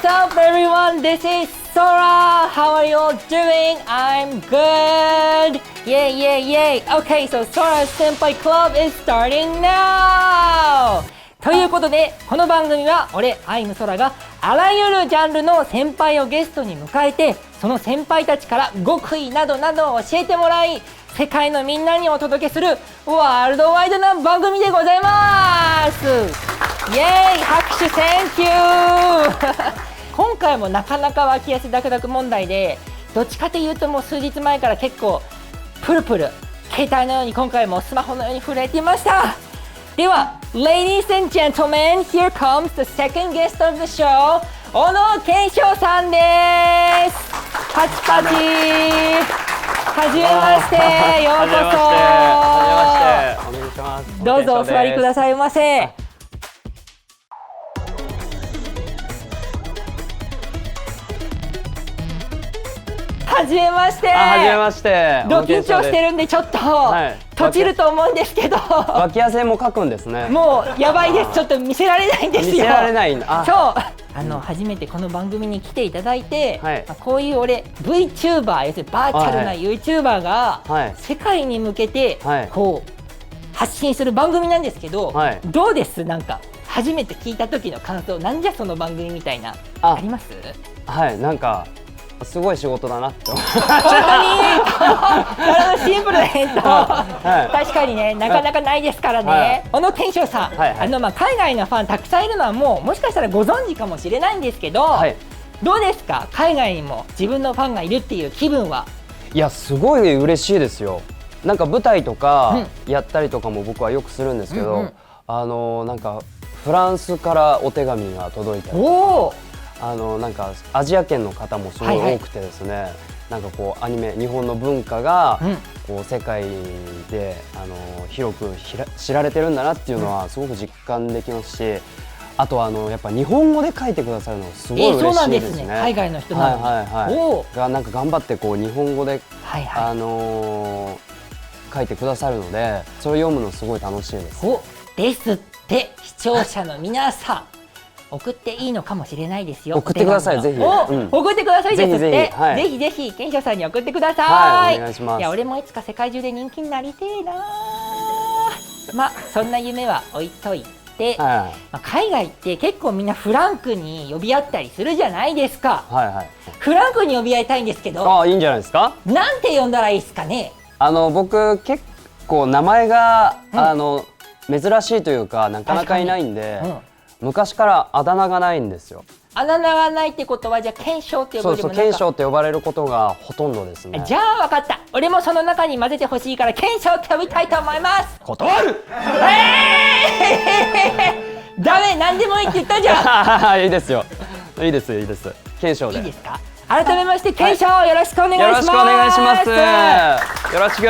What's up, everyone? This is Sora. How are you all doing? I'm good. Yay, yay, yay. Okay, so Sora's Senpai Club is starting now. ということで、この番組は俺、アイムソラがあらゆるジャンルの先輩をゲストに迎えて、その先輩たちから極意などなどを教えてもらい、世界のみんなにお届けするワールドワイドな番組でございます。イエーイ、拍手 Thank you 今回もなかなか脇汗ダクダク問題で、どっちかというともう数日前から結構プルプル携帯のように今回もスマホのように震えていました。では Ladies and gentlemen, here comes the second guest of the show 小野賢章さんです。パチパチはじめまして、ようこそ。はじめまして、お願いします。どうぞお座りくださいませ。はじめまして。はじめまして。緊張してるんでちょっと、とちると思うんですけど。脇汗もかくんですね。もうやばいです。ちょっと見せられないんですよ。見せられないんだ。そう。初めてこの番組に来ていただいて、こういう俺 VTuber、要するにバーチャルな YouTuber が世界に向けてこう発信する番組なんですけど、どうです？なんか初めて聞いた時の感想、なんじゃその番組みたいなあります？はい、なんかすごい仕事だなって思う。本当になるほど、シンプルな返答、確かにね、なかなかないですからね。小野賢章さん、海外のファンたくさんいるのはもしかしたらご存知かもしれないんですけど、どうですか、海外にも自分のファンがいるっていう気分は。いや、すごい嬉しいですよ。なんか舞台とかやったりとかも僕はよくするんですけど、なんかフランスからお手紙が届いたりとか、なんかアジア圏の方もすごい多くてですね、なんかこうアニメ、日本の文化がこう世界で広く知られてるんだなっていうのはすごく実感できますし、あとやっぱ日本語で書いてくださるのすごい嬉しいですね。海外の人なのにがなんか頑張ってこう日本語で書いてくださるので、それを読むのすごい楽しいです。ですって、視聴者の皆さん送っていいのかもしれないですよ。送ってください、ぜひ。送ってくださいですって。ぜひぜひ賢章さんに送ってください。お願いします。いや、俺もいつか世界中で人気になりてえな。まあそんな夢は置いといて、海外って結構みんなフランクに呼び合ったりするじゃないですか。フランクに呼び合いたいんですけど。いいんじゃないですか。なんて呼んだらいいですかね。僕結構名前が珍しいというかなかなかいないんで。昔からあだ名がないんですよ。あだ名がないってことは、じゃあ賢章って呼ばれる。そう、賢章って呼ばれることがほとんどですね。じゃあ分かった、俺もその中に混ぜてほしいから賢章って呼びたいと思います。断る。ダメ、何でもいいって言ったじゃん。いいですよ、いいですいいです。賢章でいいですか。改めまして賢章、よろしくお願いします。よろしくお願いします。よろしく。イ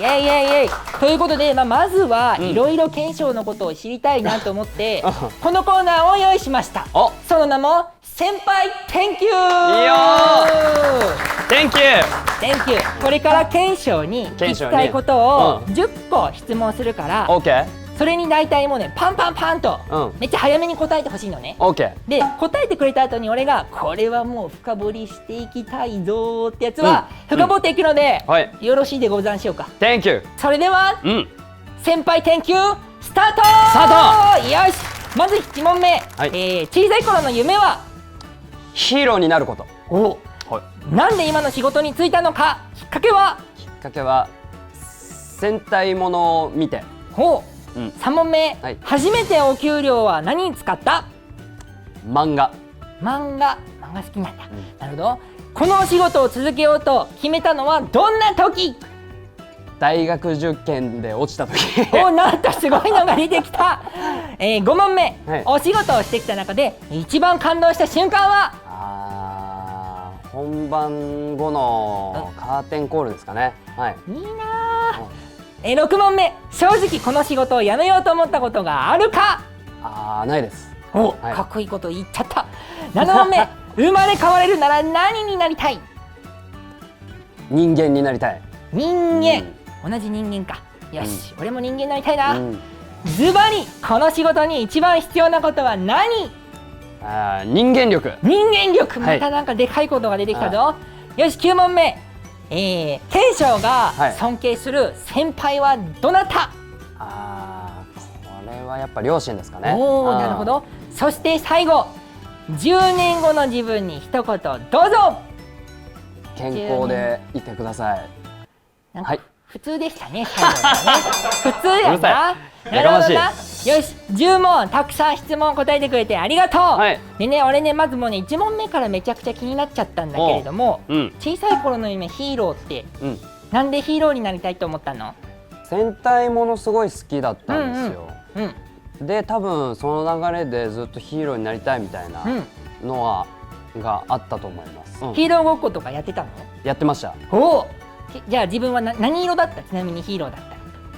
エイイエイイエイ。ということで、まずはいろいろ賢章のことを知りたいなと思って、このコーナーを用意しました。その名も先輩 Thank you。 いいよ。 Thank you。 これから賢章に聞きたいことを10個質問するから、それに大体もうね、パンパンパンとめっちゃ早めに答えてほしいのね。で、答えてくれた後に俺がこれはもう深掘りしていきたいぞってやつは深掘っていくので、よろしいでござんしょうか。それでは先輩 Thank you スタート。よし、まず1問目、小さい頃の夢はヒーローになること。なんで今の仕事に就いたのか。きっかけは戦隊ものを見て。3問目、初めてお給料は何に使った。漫画好きなんだ。なるほど。このお仕事を続けようと決めたのはどんな時。大学受験で落ちた時。なんとすごいのが出てきた。5問目、お仕事をしてきた中で一番感動した瞬間は。本番後のカーテンコールですかね。いいな。6問目、正直この仕事を辞めようと思ったことがあるか。ないです。かっこいいこと言っちゃった。7問目、生まれ変われるなら何になりたい。人間になりたい。人間、同じ人間か。よし、俺も人間になりたいな。ズバリこの仕事に一番必要なことは何。人間力。人間力、はいまたなんかでかいことが出てきたぞ。よし、9問目。賢章が尊敬する先輩はどなた？これはやっぱ両親ですかね。おお、なるほど。そして最後、10年後の自分に一言どうぞ。健康でいてください。なんかはい。普通でしたね、最後はね。普通やうるさな。いなるほどな。やかよし、10問たくさん質問答えてくれてありがとう。はいでね、俺ね、まずもうね、1問目からめちゃくちゃ気になっちゃったんだけれども、うん小さい頃の夢ヒーローって、うん。なんでヒーローになりたいと思ったの？戦隊ものすごい好きだったんですよ。うん、で多分その流れでずっとヒーローになりたいみたいなのがあったと思います。ヒーローごっことかやってたの？やってました。おお。じゃあ自分は何色だった？ちなみにヒーローだった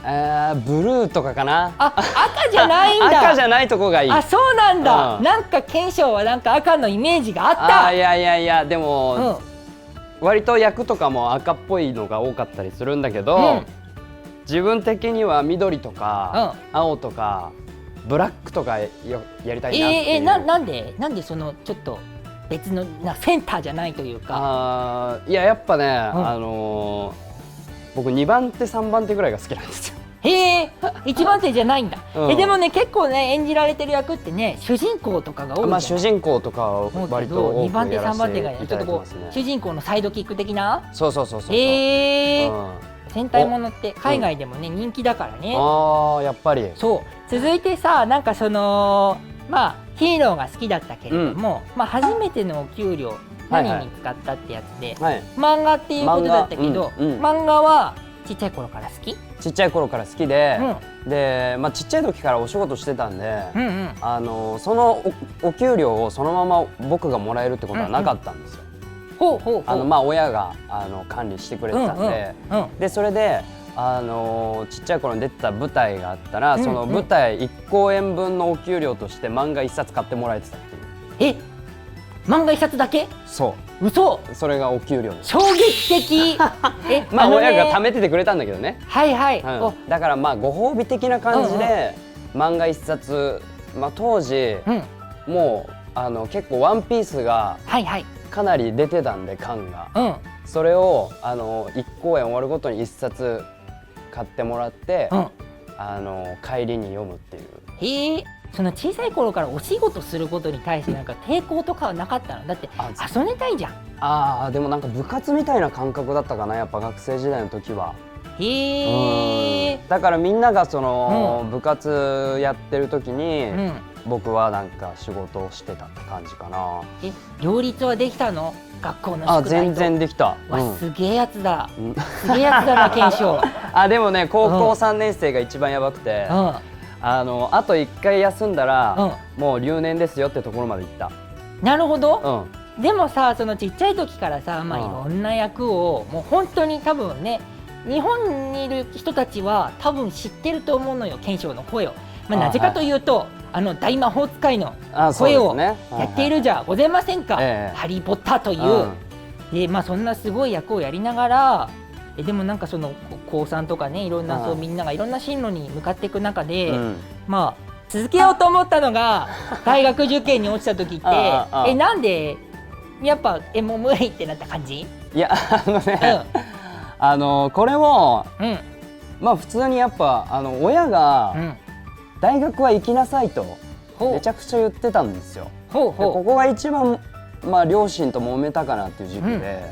ら。ブルーとかかな。赤じゃないんだ。赤じゃないとこがいい。あ、そうなんだ。うんなんか賢章はなんか赤のイメージがあった。いやでうも、ん、割と役とかも赤っぽいのが多かったりするんだけど、うん自分的には緑とか、青とかブラックとかやりたいなっていう。なんでそのちょっと別のセンターじゃないというか。やっぱね、僕2番手3番手ぐらいが好きなんですよ。へえ、一番手じゃないんだ。うんでもね、結構ね、演じられてる役ってね、主人公とかが多いじゃない。主人公とかは割と多2番手くやら3番手せていたがちょっとこだいてますねう。主人公のサイドキック的な。そうそう。へえ、うん戦隊ものって海外でもね、人気だからね。やっぱり。そう続いてさ、なんかそのヒーローが好きだったけれども、初めてのお給料何に使ったってやつで、はい。漫画っていうことだったけど、漫画はちっちゃい頃から好き？ちっちゃい頃から好きで、で、ちっちゃい時からお仕事してたんで、そのお給料をそのまま僕がもらえるってことはなかったんですよ。親が管理してくれてたんで、でそれでちっちゃい頃に出てた舞台があったら、その舞台1公演分のお給料として漫画1冊買ってもらえてたっていう。漫画1冊だけ？そ嘘。それがお給料です。衝撃的。親が貯めててくれたんだけどね。はいはい、だからご褒美的な感じで漫画1冊、当時、もう結構ワンピースがかなり出てたんで、缶が、それを1公演終わるごとに1冊買ってもらって、帰りに読むっていう。へえ。その小さい頃からお仕事することに対してなんか抵抗とかはなかったの？だって遊びたいじゃん。でもなんか部活みたいな感覚だったかな、やっぱ学生時代の時は。へえ。だからみんながその、部活やってる時に、僕はなんか仕事をしてたって感じかな。両立はできたの？学校の宿題と。全然できた。すげえやつだ。すげえやつだな、賢章。でもね、高校3年生が一番やばくて、あと1回休んだら、もう留年ですよってところまで行った。なるほど。でもさ、そのちっちゃい時からさ、いろんな役をもう本当に多分ね、日本にいる人たちは多分知ってると思うのよ、賢章の声を。なぜかというと、大魔法使いの声をやっているじゃございませんか、ハリー・ポッターという。でそんなすごい役をやりながら、でもなんかその高3とかね、いろんなみんながいろんな進路に向かっていく中で、続けようと思ったのが大学受験に落ちた時ってなんでやっぱもう無理ってなった感じ？いやこれも、普通にやっぱ親が、大学は行きなさいとめちゃくちゃ言ってたんですよ。ここが一番、両親と揉めたかなっていう時期で、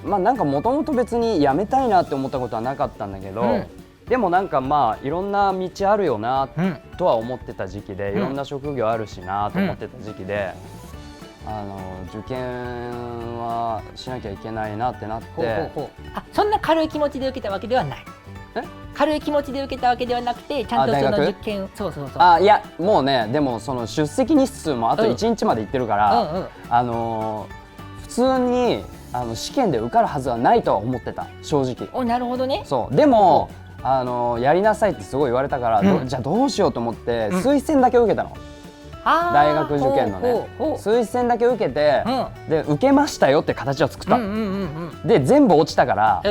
なんかもともと別に辞めたいなって思ったことはなかったんだけど、でもなんかいろんな道あるよなとは思ってた時期で、いろんな職業あるしなと思ってた時期で、受験はしなきゃいけないなってなって。そんな軽い気持ちで受けたわけではない？軽い気持ちで受けたわけではなくて、ちゃんとその受験。いやもうね、でもその出席日数もあと1日までいってるから、普通に試験で受かるはずはないとは思ってた、正直。なるほどね。でもやりなさいってすごい言われたから、じゃあどうしようと思って推薦だけ受けたの。大学受験のね、推薦だけ受けて、で受けましたよって形を作った。で全部落ちたから、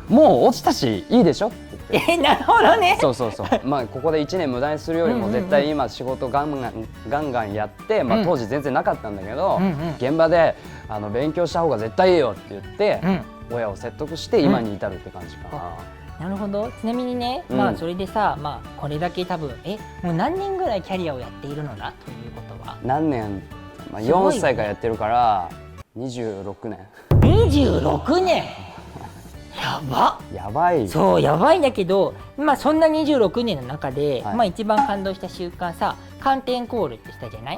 もう落ちたしいいでしょって言って。なるほどね。そうそうそう。まあここで1年無駄にするよりも絶対今仕事ガンガンやって、まあ当時全然なかったんだけど、現場で勉強した方が絶対いいよって言って、親を説得して今に至るって感じかな。なるほど。ちなみにね、まあそれでさ、まあこれだけ多分もう何年ぐらいキャリアをやっているのだということは。何年？まあ4歳からやってるから26年。26年。やば。やばい。そうやばいんだけど、まあそんな26年の中で、まあ一番感動した瞬間さ、カーテンコールってしたじゃない？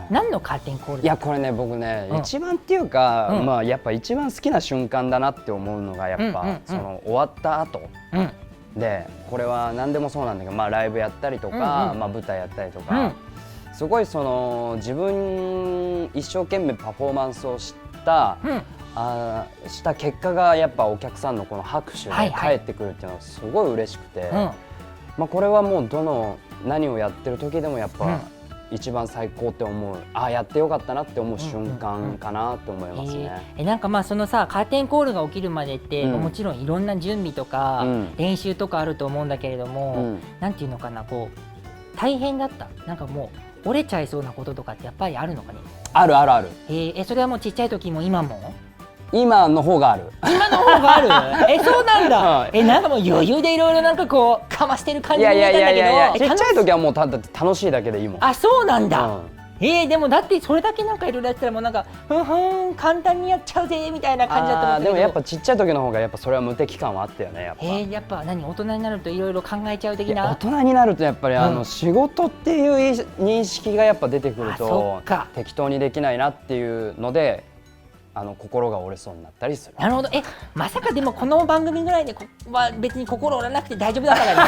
何のカーテンコール？いやこれね僕ね、一番っていうか、まあやっぱ一番好きな瞬間だなって思うのがやっぱその終わった後で、これは何でもそうなんだけど、まあライブやったりとか、まあ舞台やったりとか、すごいその自分一生懸命パフォーマンスをした結果がやっぱお客さんのこの拍手で返ってくるっていうのはすごい嬉しくて、まあこれはもう何をやってる時でもやっぱ一番最高って思う、やってよかったなって思う瞬間かなって思いますね。なんかまあそのさカーテンコールが起きるまでって、もちろんいろんな準備とか、練習とかあると思うんだけれども、なんていうのかな、こう大変だった。なんかもう折れちゃいそうなこととかってやっぱりあるのかね？あるあるある。それはもうちっちゃい時も今も？今の方がある。今の方がある？そうなんだ。なんかもう余裕でいろいろなんかこうかましてる感じに見えたんだけど、ちっちゃい時はもう楽しいだけでいいもん。そうなんだ。でもだってそれだけなんかいろいろやってたらもうなんか簡単にやっちゃうぜみたいな感じだと思ったけど。でもやっぱちっちゃい時の方がやっぱそれは無敵感はあったよね。やっぱ何、大人になるといろいろ考えちゃう的な。大人になるとやっぱり仕事っていう認識がやっぱ出てくると適当にできないなっていうので心が折れそうになったりする。なるほど。まさかでもこの番組ぐらいでは別に心折らなくて大丈夫だからね。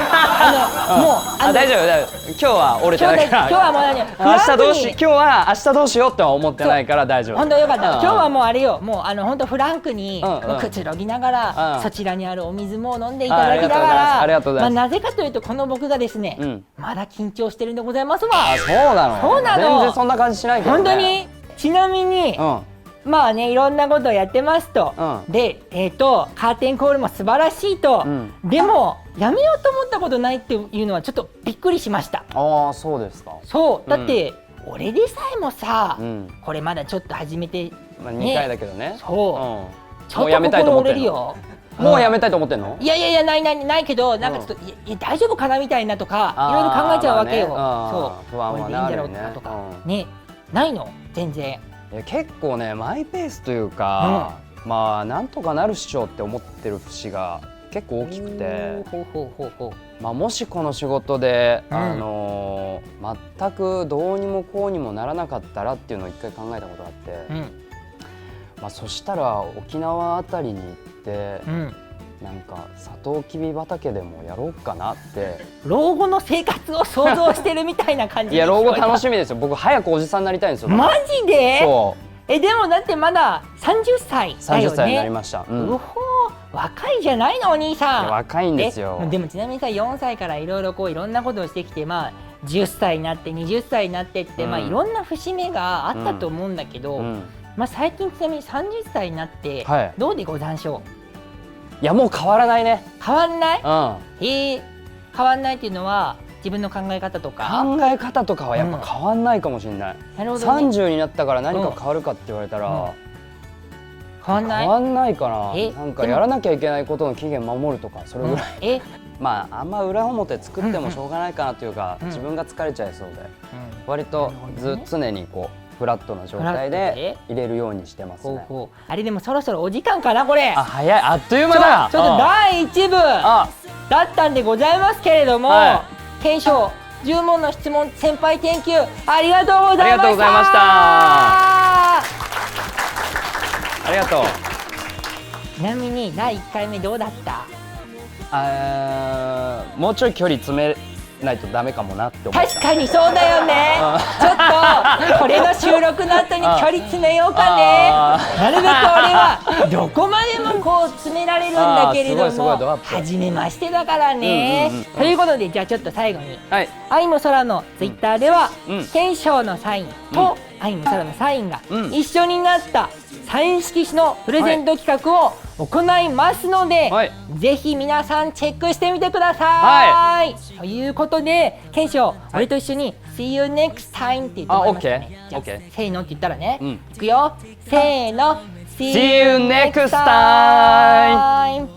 もう大丈夫。今日は折れてないから。今日はもう今日は明日どうしようとは思ってないから大丈夫。本当よかった。今日はもうあれよ、もう本当フランクにくつろぎながらそちらにあるお水も飲んでいただきながら。ありがとうございます。なぜかというとこの僕がですね、まだ緊張してるんでございますわ。そうなの。そうなの。全然そんな感じしないけどね。本当に。ちなみに。まあね、いろんなことをやってますと、で、カーテンコールも素晴らしいと、でもやめようと思ったことないっていうのはちょっとびっくりしました。そうですか。そうだって、俺でさえもさ、これまだちょっと始めて2回だけどね。そう、ちょっと心折れるよ。もうやめたいと思ってんの？いやないけど、なんかちょっと大丈夫かなみたいなとかいろいろ考えちゃうわけよ。そう、不安はあるよね。とかね、ないの全然。結構ねマイペースというか、まあなんとかなるっしょって思ってる節が結構大きくて、まあもしこの仕事で全くどうにもこうにもならなかったらっていうのを一回考えたことがあって、まあそしたら沖縄あたりに行って、なんかサトウキビ畑でもやろうかなって。老後の生活を想像してるみたいな感じ。いや老後楽しみですよ。僕早くおじさんになりたいんですよ。マジで？そう。でもだってまだ30歳だよね。30歳になりました。若いじゃないのお兄さん。若いんですよ。でもちなみにさ、4歳からいろいろこういろんなことをしてきて、まあ10歳になって20歳になってって、まあいろんな節目があったと思うんだけど、まあ最近ちなみに30歳になってどうでござんしょう？いやもう変わらないね。変わんない？変わんないっていうのは自分の考え方とか？考え方とかはやっぱ変わんないかもしれない。なるほどね。30になったから何か変わるかって言われたら、変わんない？変わんないかな。なんかやらなきゃいけないことの期限守るとかそれぐらい。まああんま裏表作ってもしょうがないかなというか、自分が疲れちゃいそうで、割と常にこう。フラットな状態で入れるようにしてますね。あれでもそろそろお時間かなこれ。早い、あっという間だ。ちょっと第1部だったんでございますけれども、検証10問の質問先輩研究ありがとうございました。ありがとうございました。ありがとう。ちなみに第1回目どうだった？もうちょい距離詰めないとダメかもなって思った。確かにそうだよね。ちょっとこれの収録の後に距離詰めようかね。なるべく俺はどこまでもこう詰められるんだけれども、初めましてだからね。ということでじゃあちょっと最後に、愛も空のツイッターでは検証のサインと愛も空のサインが一緒になったサイン色紙のプレゼント企画を行いますので、はい、ぜひ皆さんチェックしてみてください。ということで、ケンショウ、俺と一緒に See you next time って言ってもらいましたね。じゃあ、せーのって言ったらね、いくよ。せーの。See you next time。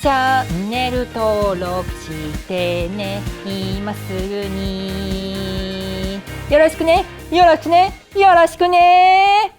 チャンネル登録してね、今すぐに。よろしくね、よろしくね、よろしくね。